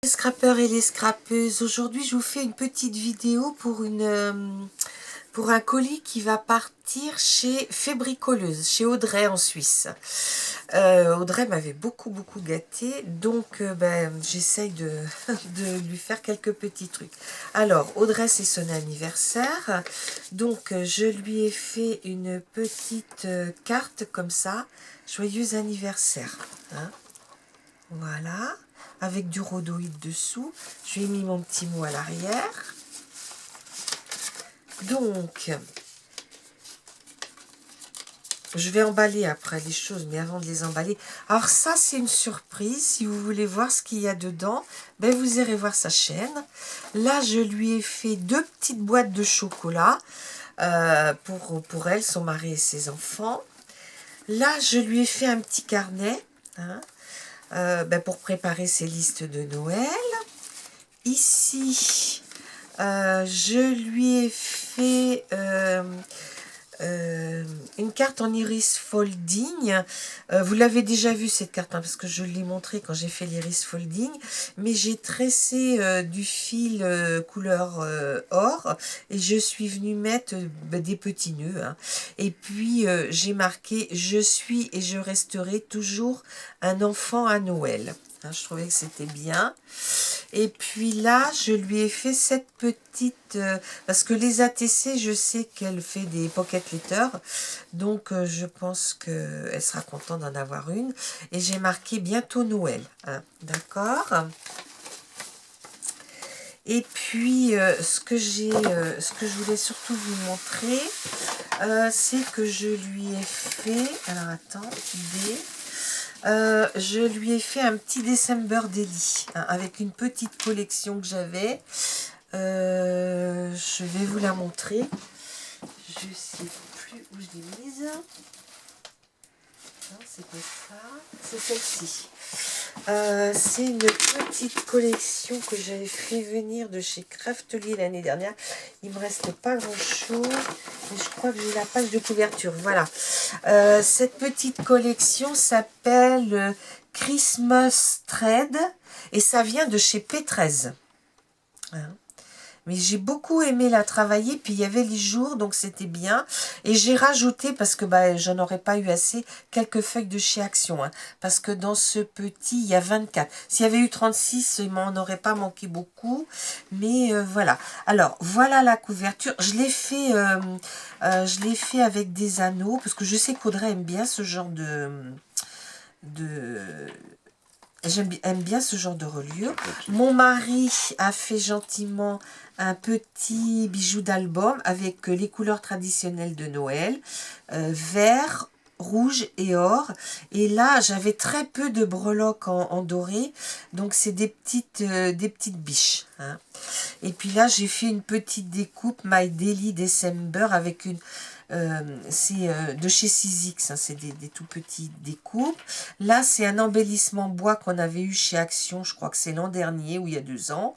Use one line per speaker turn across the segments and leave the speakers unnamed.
Les scrappeurs et les scrappeuses, aujourd'hui je vous fais une petite vidéo pour un colis qui va partir chez Fébricoleuse, chez Audrey en Suisse. Audrey m'avait beaucoup gâté, donc j'essaye de lui faire quelques petits trucs. Alors Audrey, c'est son anniversaire, donc je lui ai fait une petite carte comme ça, joyeux anniversaire, hein. Voilà, avec du rhodoïde dessous. Je lui ai mis mon petit mot à l'arrière. Donc, je vais emballer après les choses, mais avant de les emballer... Alors ça, c'est une surprise. Si vous voulez voir ce qu'il y a dedans, ben vous irez voir sa chaîne. Là, je lui ai fait 2 petites boîtes de chocolat pour elle, son mari et ses enfants. Là, je lui ai fait un petit carnet, hein, pour préparer ses listes de Noël. Ici, je lui ai fait une carte en iris folding. Vous l'avez déjà vu cette carte, hein, parce que je l'ai montré quand j'ai fait l'iris folding, mais j'ai tressé du fil couleur or et je suis venue mettre des petits nœuds, hein. Et puis j'ai marqué: je suis et je resterai toujours un enfant à Noël, hein. Je trouvais que c'était bien. Et puis là, je lui ai fait cette petite... parce que les ATC, je sais qu'elle fait des pocket letters. Donc, je pense qu'elle sera contente d'en avoir une. Et j'ai marqué bientôt Noël, hein, d'accord? Et puis, ce que je voulais surtout vous montrer, c'est que je lui ai fait... Alors, attends, je lui ai fait un petit December Daily, hein, avec une petite collection que j'avais. Je vais vous la montrer. Je ne sais plus où je l'ai mise. Non, c'est pas ça. C'est celle-ci. C'est une petite collection que j'avais fait venir de chez Craftly l'année dernière. Il me reste pas grand chose, mais je crois que j'ai la page de couverture. Voilà. Cette petite collection s'appelle Christmas Thread et ça vient de chez P13. Hein. Mais j'ai beaucoup aimé la travailler, puis il y avait les jours, donc c'était bien. Et j'ai rajouté, parce que j'en aurais pas eu assez, quelques feuilles de chez Action, hein, parce que dans ce petit, il y a 24. S'il y avait eu 36, il m'en aurait pas manqué beaucoup. Mais voilà. Alors, voilà la couverture. Je l'ai fait avec des anneaux, parce que je sais qu'Audrey aime bien ce genre aime bien ce genre de reliure. Mon mari a fait gentiment un petit bijou d'album avec les couleurs traditionnelles de Noël, vert, rouge et or. Et là, j'avais très peu de breloques en doré, donc c'est des petites biches, hein. Et puis là, j'ai fait une petite découpe My Daily December avec une... c'est de chez Sizzix, hein, c'est des tout petits découpes. Là, c'est un embellissement bois qu'on avait eu chez Action, je crois que c'est l'an dernier ou il y a 2 ans.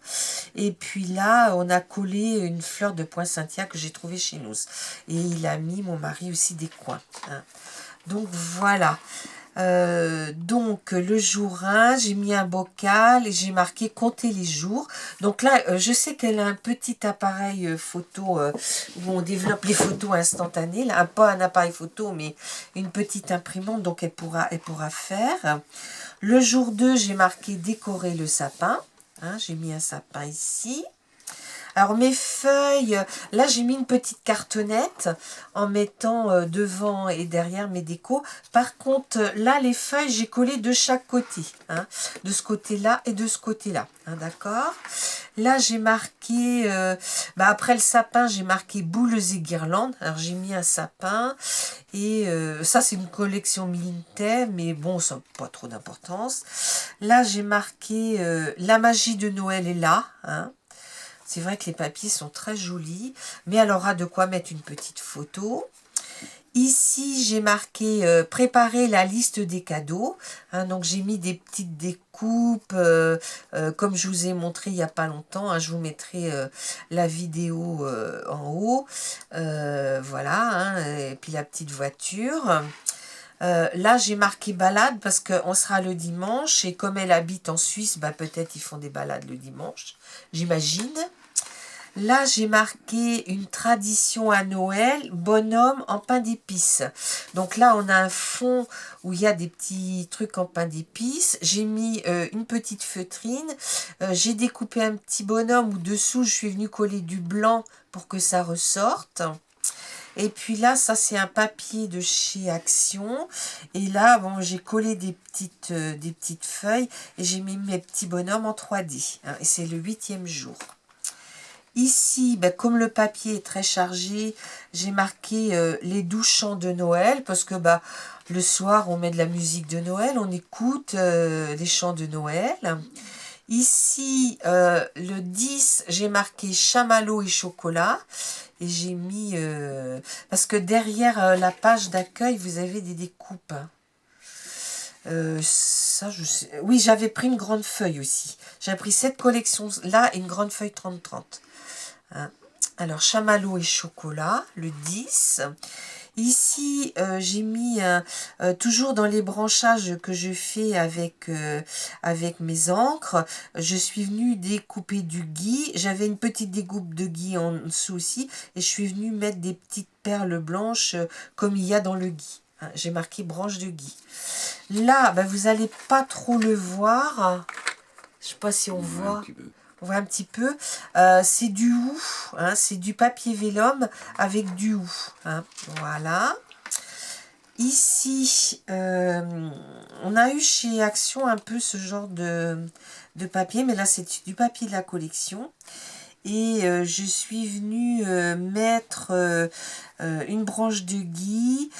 Et puis là, on a collé une fleur de poinsettia que j'ai trouvée chez nous. Et il a mis, mon mari aussi, des coins, hein. Donc voilà. Donc le jour 1, j'ai mis un bocal et j'ai marqué compter les jours. Donc là, je sais qu'elle a un petit appareil photo où on développe les photos instantanées. Là, pas un appareil photo, mais une petite imprimante, donc elle pourra faire. Le jour 2, j'ai marqué décorer le sapin, hein, j'ai mis un sapin ici. Alors mes feuilles, là j'ai mis une petite cartonnette en mettant devant et derrière mes décos. Par contre, là les feuilles, j'ai collé de chaque côté, hein, de ce côté-là et de ce côté-là, hein, d'accord. Là j'ai marqué, après le sapin, j'ai marqué boules et guirlandes. Alors j'ai mis un sapin et ça c'est une collection militaire, mais bon, ça n'a pas trop d'importance. Là j'ai marqué la magie de Noël est là, hein. C'est vrai que les papiers sont très jolis, mais elle aura de quoi mettre une petite photo. Ici, j'ai marqué préparer la liste des cadeaux, hein, donc j'ai mis des petites découpes, comme je vous ai montré il n'y a pas longtemps, hein, je vous mettrai la vidéo en haut. Voilà, hein, et puis la petite voiture. Là, j'ai marqué balade parce qu'on sera le dimanche. Et comme elle habite en Suisse, bah, peut-être ils font des balades le dimanche, j'imagine. Là, j'ai marqué une tradition à Noël, bonhomme en pain d'épices. Donc là, on a un fond où il y a des petits trucs en pain d'épices. J'ai mis une petite feutrine. J'ai découpé un petit bonhomme où dessous, je suis venue coller du blanc pour que ça ressorte. Et puis là, ça c'est un papier de chez Action. Et là, bon, j'ai collé des petites feuilles et j'ai mis mes petits bonhommes en 3D. Hein, et c'est le 8e jour. Ici, ben, comme le papier est très chargé, j'ai marqué les 12 chants de Noël, parce que bah, le soir, on met de la musique de Noël, on écoute les chants de Noël. Ici, le 10, j'ai marqué chamallow et chocolat, et j'ai mis... parce que derrière la page d'accueil, vous avez des découpes. Ça, je sais. Oui, j'avais pris une grande feuille aussi. J'avais pris cette collection-là et une grande feuille 30-30. Hein. Alors, chamallow et chocolat, le 10. Ici, j'ai mis, toujours dans les branchages que je fais avec mes encres, je suis venue découper du gui. J'avais une petite découpe de gui en dessous aussi. Et je suis venue mettre des petites perles blanches comme il y a dans le gui. Hein, j'ai marqué branche de gui. Là, ben, vous n'allez pas trop le voir. Je ne sais pas si on voit. On voit un petit peu. C'est du hou. Hein, c'est du papier vélum avec du hou. Hein, voilà. Ici, on a eu chez Action un peu ce genre de papier. Mais là, c'est du papier de la collection. Et je suis venue mettre une branche de gui.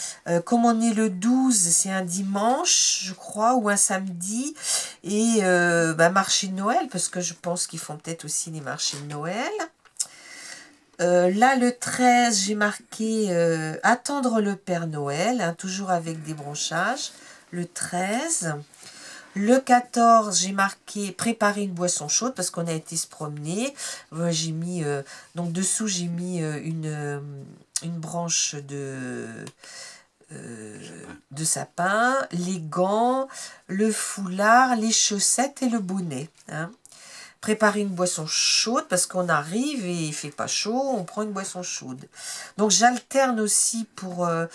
Comme on est le 12, c'est un dimanche, je crois, ou un samedi. Et bah, marché de Noël, parce que je pense qu'ils font peut-être aussi des marchés de Noël. Là, le 13, j'ai marqué attendre le Père Noël, hein, toujours avec des branchages. Le 13. Le 14, j'ai marqué préparer une boisson chaude parce qu'on a été se promener. J'ai mis, donc dessous, j'ai mis une branche de sapin, les gants, le foulard, les chaussettes et le bonnet. Hein. Préparer une boisson chaude parce qu'on arrive et il fait pas chaud, on prend une boisson chaude. Donc j'alterne aussi pour le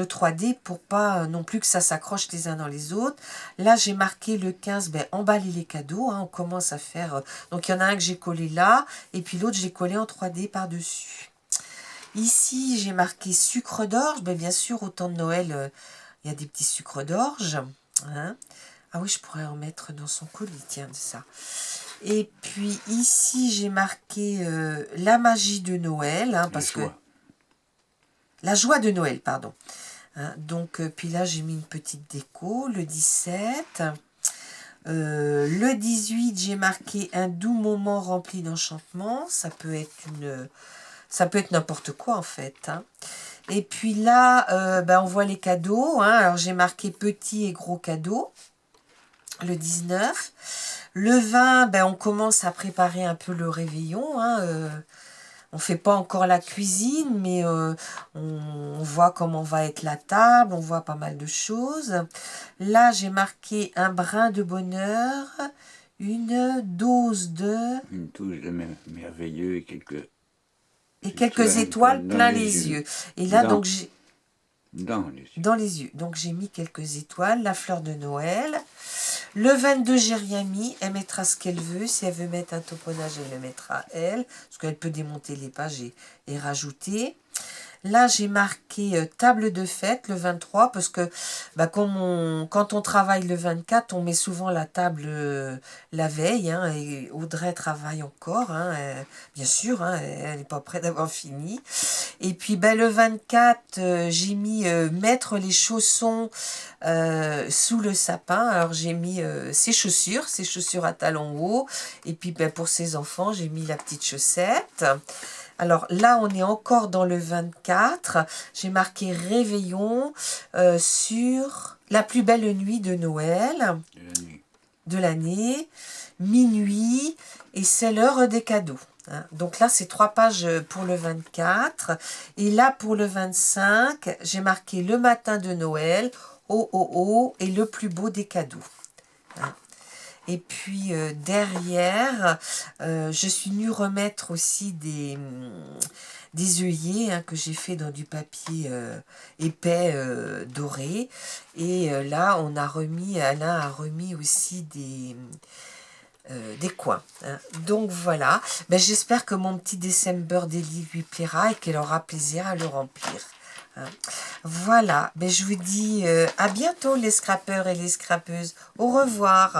3D pour pas non plus que ça s'accroche les uns dans les autres. Là j'ai marqué le 15, ben, emballer les cadeaux, hein, on commence à faire... donc il y en a un que j'ai collé là et puis l'autre j'ai collé en 3D par-dessus. Ici j'ai marqué sucre d'orge, ben, bien sûr au temps de Noël il y a des petits sucres d'orge. Hein. Ah oui, je pourrais en mettre dans son colis, tiens, de ça. Et puis ici, j'ai marqué la magie de Noël, hein, parce que... La joie de Noël, pardon. Hein, donc, puis là, j'ai mis une petite déco, le 17. Le 18, j'ai marqué un doux moment rempli d'enchantement. Ça peut être n'importe quoi, en fait. Hein. Et puis là, ben, on voit les cadeaux. Hein. Alors, j'ai marqué petits et gros cadeaux. Le 19. Le 20, ben, on commence à préparer un peu le réveillon. Hein, on ne fait pas encore la cuisine, mais on voit comment va être la table, on voit pas mal de choses. Là, j'ai marqué un brin de bonheur, une dose de...
Une touche de merveilleux et
quelques étoiles plein les yeux. Et là, donc, j'ai...
Dans
les yeux. Donc, j'ai mis quelques étoiles, la fleur de Noël. Le 22, j'ai rien mis. Elle mettra ce qu'elle veut. Si elle veut mettre un tamponnage, elle le mettra elle. Parce qu'elle peut démonter les pages et rajouter. Là, j'ai marqué table de fête le 23 parce que bah, quand on travaille le 24, on met souvent la table la veille. Hein, et Audrey travaille encore, hein, bien sûr, hein, elle n'est pas prête d'avoir fini. Et puis bah, le 24, j'ai mis mettre les chaussons sous le sapin. Alors j'ai mis ses chaussures à talons hauts. Et puis bah, pour ses enfants, j'ai mis la petite chaussette. Alors là, on est encore dans le 24. J'ai marqué réveillon sur la plus belle nuit de Noël. De l'année. minuit et c'est l'heure des cadeaux. Hein. Donc là, c'est 3 pages pour le 24. Et là, pour le 25, j'ai marqué le matin de Noël, oh oh oh, et le plus beau des cadeaux. Hein. Et puis derrière, je suis venue remettre aussi des œillets hein, que j'ai fait dans du papier épais doré. Et là, Alain a remis aussi des coins. Hein. Donc voilà, ben, j'espère que mon petit December Daily lui plaira et qu'elle aura plaisir à le remplir. Hein. Voilà, ben, je vous dis à bientôt les scrappeurs et les scrappeuses. Au revoir.